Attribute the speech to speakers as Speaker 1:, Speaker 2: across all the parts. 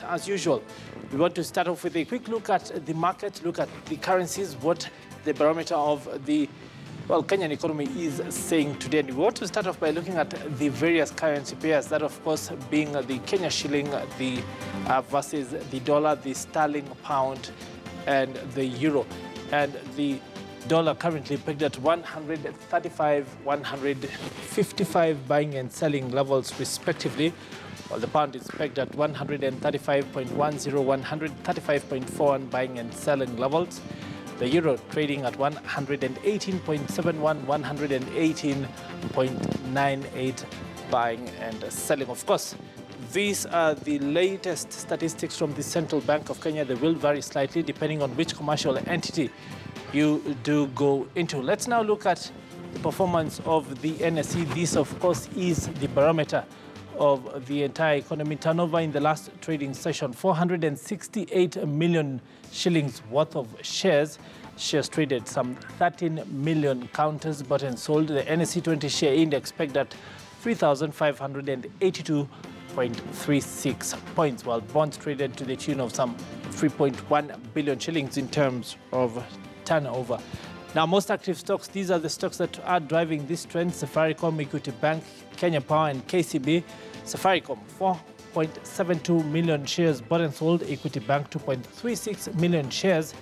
Speaker 1: as usual. We want to start off with a quick look at the market, look at the currencies, what the barometer of the Kenyan economy is saying today. And we want to start off by looking at the various currency pairs, that of course being the Kenya shilling, the versus the dollar, the sterling, pound, and the euro. And the dollar currently pegged at 135, 155 buying and selling levels respectively, while the pound is pegged at 135.10, 135.41 buying and selling levels. The euro trading at 118.71, 118.98 buying and selling. Of course, these are the latest statistics from the Central Bank of Kenya. They will vary slightly depending on which commercial entity you do go into. Let's now look at the performance of the NSE. This, of course, is the barometer of the entire economy. Turnover in the last trading session, 468 million shillings worth of shares. Shares traded, some 13 million counters bought and sold. The NSE 20 share index pegged at 3,582.36 points, while bonds traded to the tune of some 3.1 billion shillings in terms of turnover. Now, most active stocks, these are the stocks that are driving this trend: Safaricom, Equity Bank, Kenya Power, and KCB. Safaricom, 4.72 million shares bought and sold. Equity Bank, 2.36 million shares.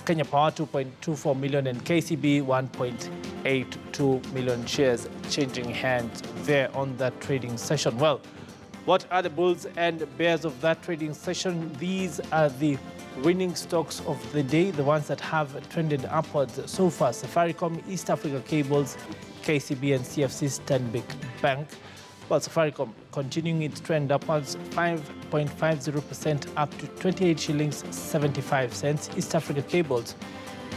Speaker 1: Kenya Power, 2.24 million, and KCB, 1.82 million shares changing hands there on that trading session. Well, what are the bulls and bears of that trading session? These are the winning stocks of the day, the ones that have trended upwards so far: Safaricom, East Africa Cables, KCB, and CFC Stanbic Bank. Well, Safaricom continuing its trend upwards, 5.50% up to 28 shillings 75 cents. East Africa Cables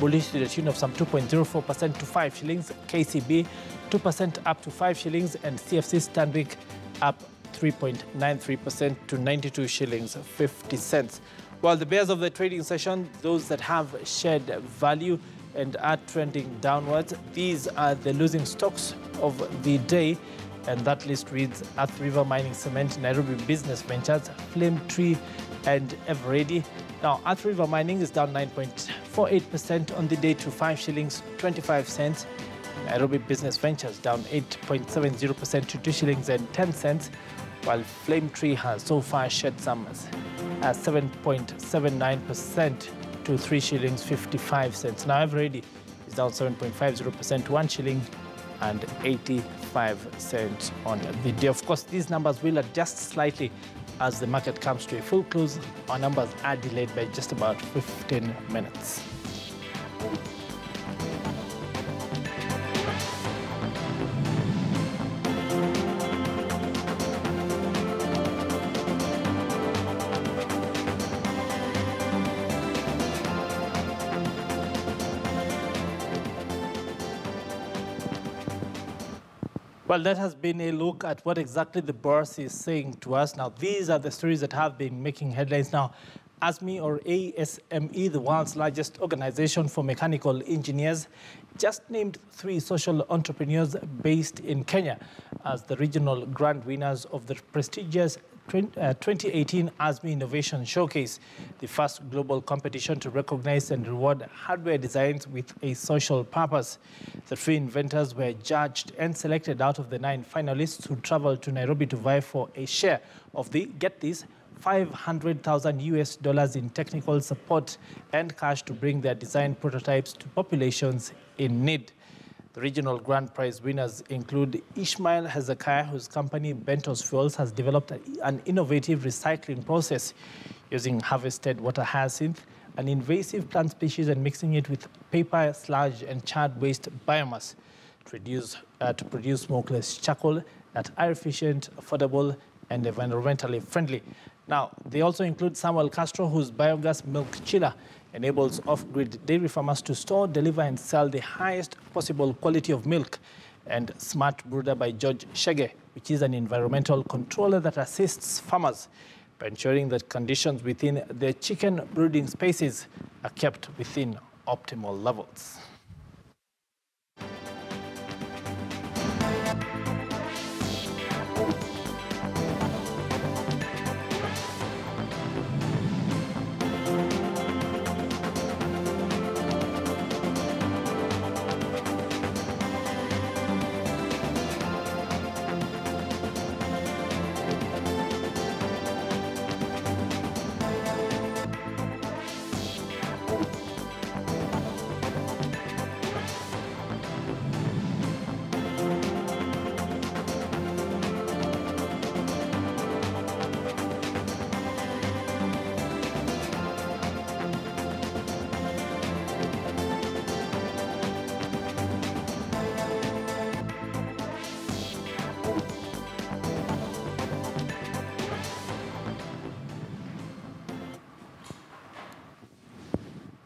Speaker 1: bullish to the tune of some 2.04% to 5 shillings. KCB 2% up to 5 shillings, and CFC Stanbic up 3.93% to 92 shillings 50 cents. While the bears of the trading session, those that have shared value and are trending downwards, these are the losing stocks of the day. And that list reads: Earth River Mining Cement, Nairobi Business Ventures, Flame Tree, and Everready. Now, Earth River Mining is down 9.48% on the day to 5 shillings 25 cents. Nairobi Business Ventures down 8.70% to 2 shillings and 10 cents, while Flame Tree has so far shed some 7.79% to 3 shillings 55 cents. Now, Everready is down 7.50% to 1 shilling and 85 cents on the day. Of course, these numbers will adjust slightly as the market comes to a full close. Our numbers are delayed by just about 15 minutes. Well, that has been a look at what exactly the bourse is saying to us. Now, these are the stories that have been making headlines. Now, ASME, or ASME, the world's largest organization for mechanical engineers, just named 3 social entrepreneurs based in Kenya as the regional grand winners of the prestigious 2018 ASME Innovation Showcase, the first global competition to recognize and reward hardware designs with a social purpose. The 3 inventors were judged and selected out of the 9 finalists who traveled to Nairobi to vie for a share of the, get this, $500,000 in technical support and cash to bring their design prototypes to populations in need. The regional grand prize winners include Ishmael Hezekiah, whose company Bentos Fuels has developed an innovative recycling process using harvested water hyacinth, an invasive plant species, and mixing it with paper, sludge, and charred waste biomass to produce smokeless charcoal that are efficient, affordable, and environmentally friendly. Now, they also include Samuel Castro, whose biogas milk chiller enables off-grid dairy farmers to store, deliver, and sell the highest possible quality of milk, and Smart Brooder by George Shege, which is an environmental controller that assists farmers by ensuring that conditions within their chicken brooding spaces are kept within optimal levels.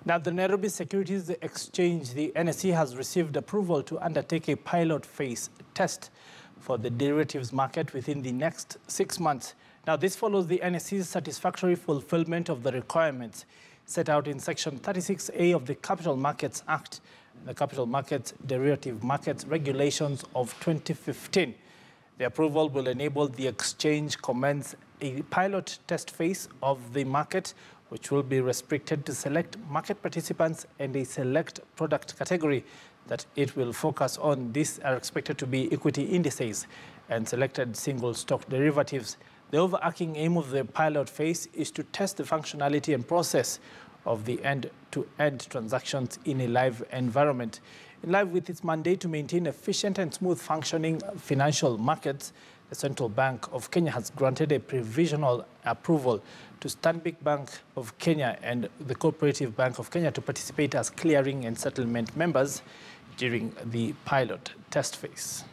Speaker 1: Now, the Nairobi Securities Exchange, the NSE, has received approval to undertake a pilot phase test for the derivatives market within the next 6 months. Now, this follows the NSE's satisfactory fulfillment of the requirements set out in Section 36A of the Capital Markets Act, the Capital Markets Derivative Markets Regulations of 2015. The approval will enable the exchange commence a pilot test phase of the market, which will be restricted to select market participants and a select product category that it will focus on. These are expected to be equity indices and selected single stock derivatives. The overarching aim of the pilot phase is to test the functionality and process of the end-to-end transactions in a live environment. In line with its mandate to maintain efficient and smooth functioning financial markets, the Central Bank of Kenya has granted a provisional approval to Stanbic Bank of Kenya and the Cooperative Bank of Kenya to participate as clearing and settlement members during the pilot test phase.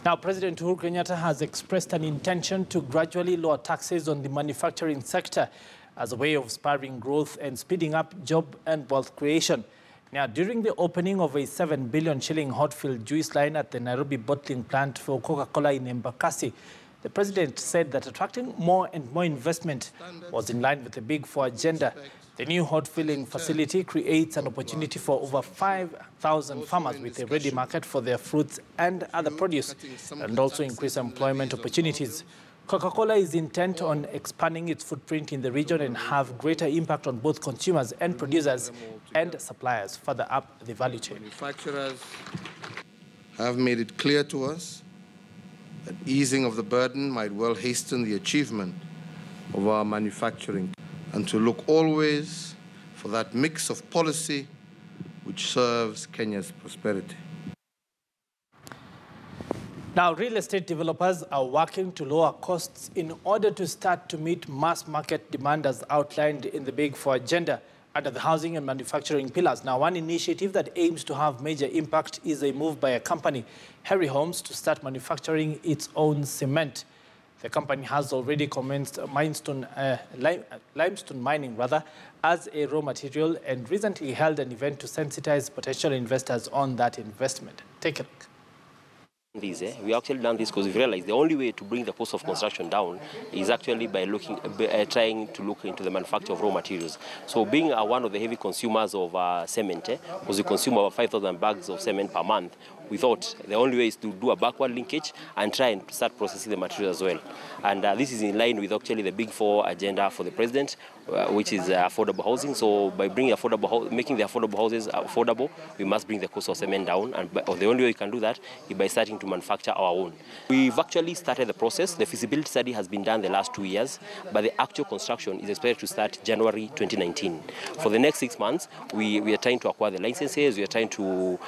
Speaker 1: Now, President Uhuru Kenyatta has expressed an intention to gradually lower taxes on the manufacturing sector as a way of spurring growth and speeding up job and wealth creation. Now, during the opening of a 7 billion shilling hot-filled juice line at the Nairobi bottling plant for Coca-Cola in Embakasi, the president said that attracting more and more investment was in line with the Big Four agenda. The new hot-filling facility creates an opportunity for over 5,000 farmers with a ready market for their fruits and other produce, and also increase employment opportunities. Coca-Cola is intent on expanding its footprint in the region and have greater impact on both consumers and producers and suppliers further up the value chain.
Speaker 2: Manufacturers have made it clear to us that easing of the burden might well hasten the achievement of our manufacturing, and to look always for that mix of policy which serves Kenya's prosperity.
Speaker 1: Now, real estate developers are working to lower costs in order to start to meet mass market demand as outlined in the Big Four agenda under the housing and manufacturing pillars. Now, one initiative that aims to have major impact is a move by a company, Harry Homes, to start manufacturing its own cement. The company has already commenced limestone mining as a raw material and recently held an event to sensitize potential investors on that investment. Take a look.
Speaker 3: We actually done this because we realized the only way to bring the cost of construction down is actually by trying to look into the manufacture of raw materials. So being one of the heavy consumers of cement, because we consume about 5,000 bags of cement per month, we thought the only way is to do a backward linkage and try and start processing the material as well. And this is in line with actually the Big Four agenda for the president, which is affordable housing. So by making the affordable houses affordable, we must bring the cost of cement down. And the only way we can do that is by starting to manufacture our own. We've actually started the process. The feasibility study has been done the last 2 years, but the actual construction is expected to start January 2019. For the next 6 months, we are trying to acquire the licenses. We are trying to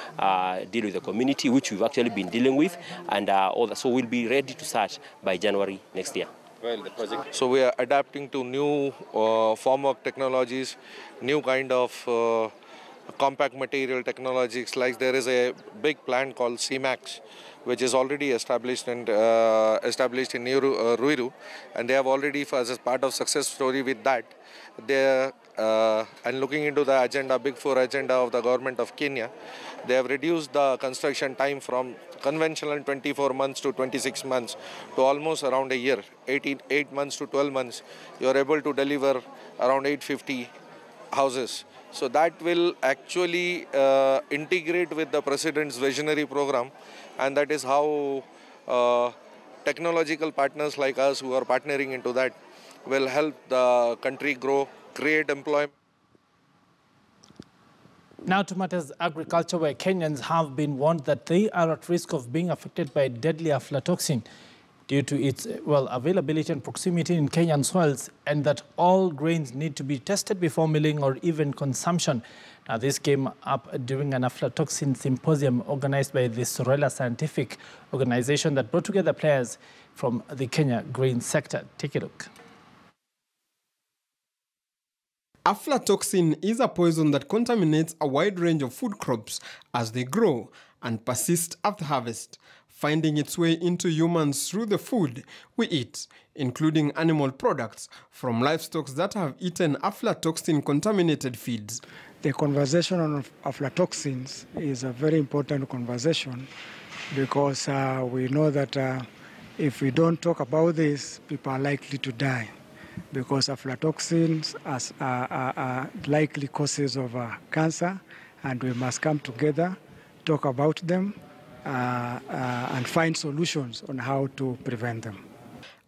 Speaker 3: deal with the community, which we've actually been dealing with, and so we'll be ready to start by January next year.
Speaker 4: So we are adapting to new formwork technologies, new kind of compact material technologies. Like there is a big plant called CMAX, which is already established in Ruiru, and they have already, as part of success story with that, they and looking into the agenda, Big Four agenda of the government of Kenya, they have reduced the construction time from conventional 24 months to 26 months to almost around a year, 8 months to 12 months. You are able to deliver around 850 houses. So that will actually integrate with the President's visionary program, and that is how technological partners like us who are partnering into that will help the country grow, create employment.
Speaker 1: Now to matters agriculture, where Kenyans have been warned that they are at risk of being affected by deadly aflatoxin due to its availability and proximity in Kenyan soils, and that all grains need to be tested before milling or even consumption. Now, this came up during an aflatoxin symposium organized by the Sorela scientific organization that brought together players from the Kenya grain sector. Take a look.
Speaker 5: Aflatoxin is a poison that contaminates a wide range of food crops as they grow and persist after harvest, finding its way into humans through the food we eat, including animal products from livestock that have eaten aflatoxin-contaminated feeds.
Speaker 6: The conversation on aflatoxins is a very important conversation because we know that if we don't talk about this, people are likely to die, because aflatoxins are likely causes of cancer, and we must come together, talk about them, and find solutions on how to prevent them.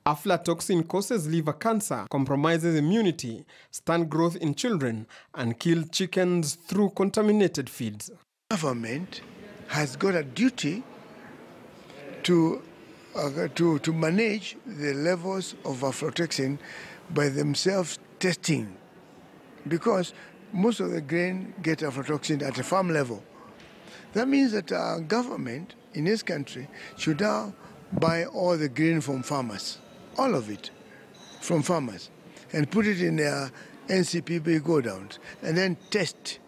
Speaker 5: Aflatoxin causes liver cancer, compromises immunity, stunts growth in children, and kills chickens through contaminated feeds.
Speaker 7: Government has got a duty to manage the levels of aflatoxin by themselves testing, because most of the grain get aflatoxin at a farm level. That means that our government in this country should now buy all the grain from farmers, all of it from farmers, and put it in their NCPB go-downs, and then test,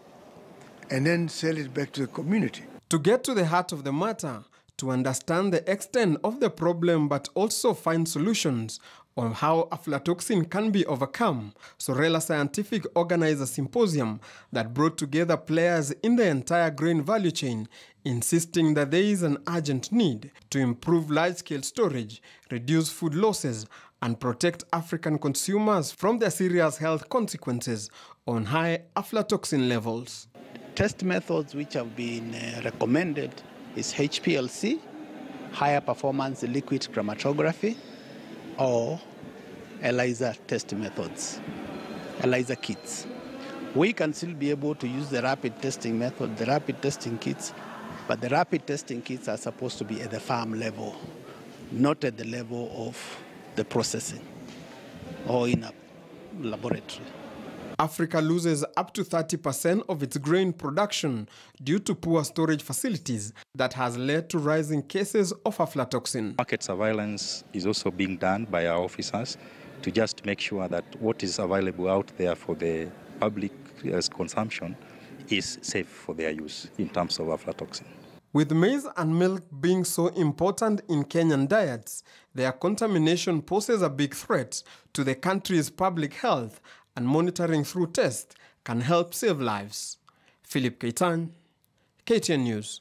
Speaker 7: and then sell it back to the community.
Speaker 5: To get to the heart of the matter, to understand the extent of the problem but also find solutions on how aflatoxin can be overcome, Sorela Scientific organized a symposium that brought together players in the entire grain value chain, insisting that there is an urgent need to improve large-scale storage, reduce food losses, and protect African consumers from the serious health consequences on high aflatoxin levels.
Speaker 8: Test methods which have been recommended is HPLC, higher performance liquid chromatography, or ELISA test methods, ELISA kits. We can still be able to use the rapid testing method, the rapid testing kits, but the rapid testing kits are supposed to be at the farm level, not at the level of the processing or in a laboratory.
Speaker 5: Africa loses up to 30% of its grain production due to poor storage facilities that has led to rising cases of aflatoxin.
Speaker 9: Market surveillance is also being done by our officers to just make sure that what is available out there for the public consumption is safe for their use in terms of aflatoxin.
Speaker 5: With maize and milk being so important in Kenyan diets, their contamination poses a big threat to the country's public health, and monitoring through tests can help save lives. Philip Keitan, KTN News.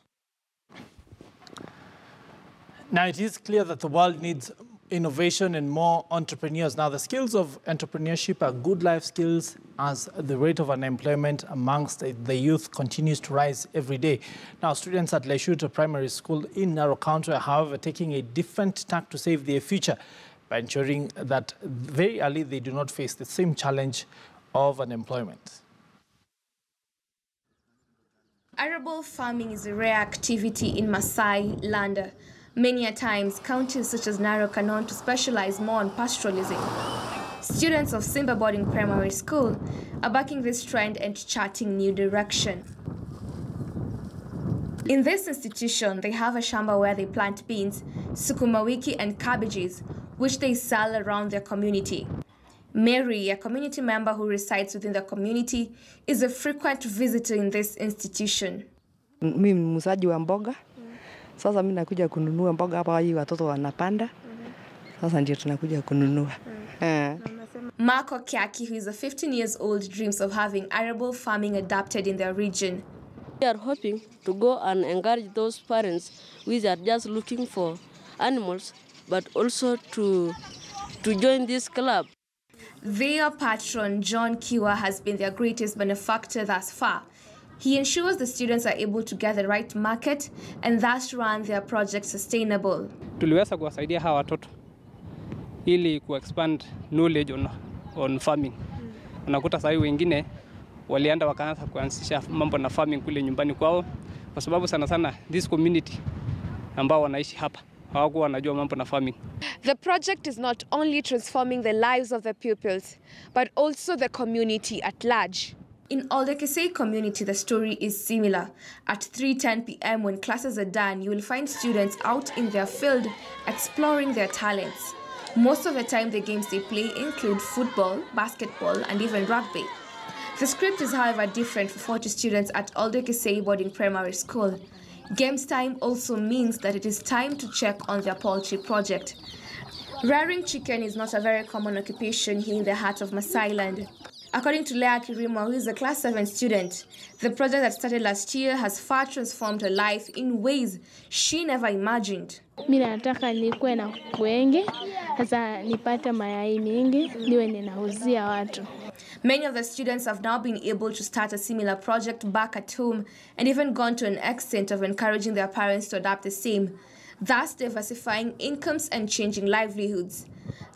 Speaker 1: Now, it is clear that the world needs innovation and more entrepreneurs. Now, the skills of entrepreneurship are good life skills, as the rate of unemployment amongst the youth continues to rise every day. Now, students at Leshuta Primary School in Narok County are, however, taking a different tack to save their future by ensuring that very early they do not face the same challenge of unemployment.
Speaker 10: Arable farming is a rare activity in Maasai land. Many a times, counties such as Narok are known to specialize more on pastoralism. Students of Simba Boarding Primary School are backing this trend and charting new direction. In this institution, they have a shamba where they plant beans, sukuma wiki and cabbages, which they sell around their community. Mary, a community member who resides within the community, is a frequent visitor in this institution.
Speaker 11: Mimi ni muuzaji wa mboga. Sasa mimi nakuja kununua mboga hapa, hii watoto wanapanda. Sasa ndio tunakuja kununua.
Speaker 10: Marco Kiaki, who is a 15 years old, dreams of having arable farming adapted in their region.
Speaker 12: We are hoping to go and encourage those parents which are just looking for animals, but also to join this club.
Speaker 10: Their patron, John Kiwa, has been their greatest benefactor thus far. He ensures the students are able to get the right market and thus run their project sustainable.
Speaker 13: Tuliweza kuwasaidia hawa watoto ili ku-expand knowledge on farming. Unakuta sasa wengine walienda wakaanza kuanzisha mambo na farming kule nyumbani kwao, kwa sababu sana sana this community ambao wanaishi hapa hawakuwa wanajua mambo na farming.
Speaker 10: The project is not only transforming the lives of the pupils, but also the community at large. In Aldekesei community, the story is similar. At 3:10 p.m. when classes are done, you will find students out in their field exploring their talents. Most of the time, the games they play include football, basketball, and even rugby. The script is, however, different for 40 students at Aldekesei Boarding Primary School. Games time also means that it is time to check on their poultry project. Rearing chicken is not a very common occupation here in the heart of Masai land. According to Lea Kirimo, who is a class 7 student, the project that started last year has far transformed her life in ways she never imagined.
Speaker 14: Mimi nataka nikuwe na kuku wengi, sasa nipate mayai mingi, niwe ninauzia watu.
Speaker 10: Many of the students have now been able to start a similar project back at home and even gone to an extent of encouraging their parents to adopt the same, thus diversifying incomes and changing livelihoods.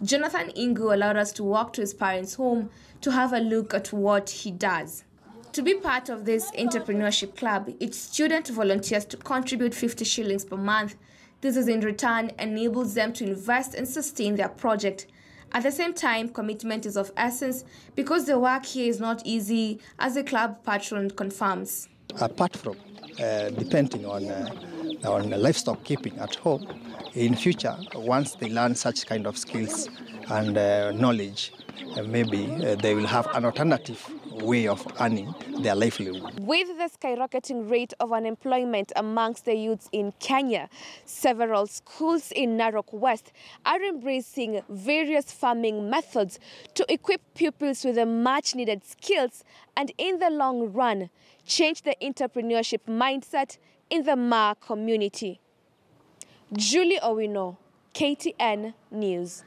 Speaker 10: Jonathan Ingu allowed us to walk to his parents' home to have a look at what he does. To be part of this entrepreneurship club, each student volunteers to contribute 50 shillings per month. This is in return enables them to invest and sustain their project. At the same time, commitment is of essence because the work here is not easy, as the club patron confirms.
Speaker 15: Apart from depending on livestock keeping at home, in future, once they learn such kind of skills and knowledge, maybe they will have an alternative way of earning their livelihood.
Speaker 10: With the skyrocketing rate of unemployment amongst the youths in Kenya, several schools in Narok West are embracing various farming methods to equip pupils with the much-needed skills and, in the long run, change the entrepreneurship mindset in the Ma community. Julie Owino, KTN News.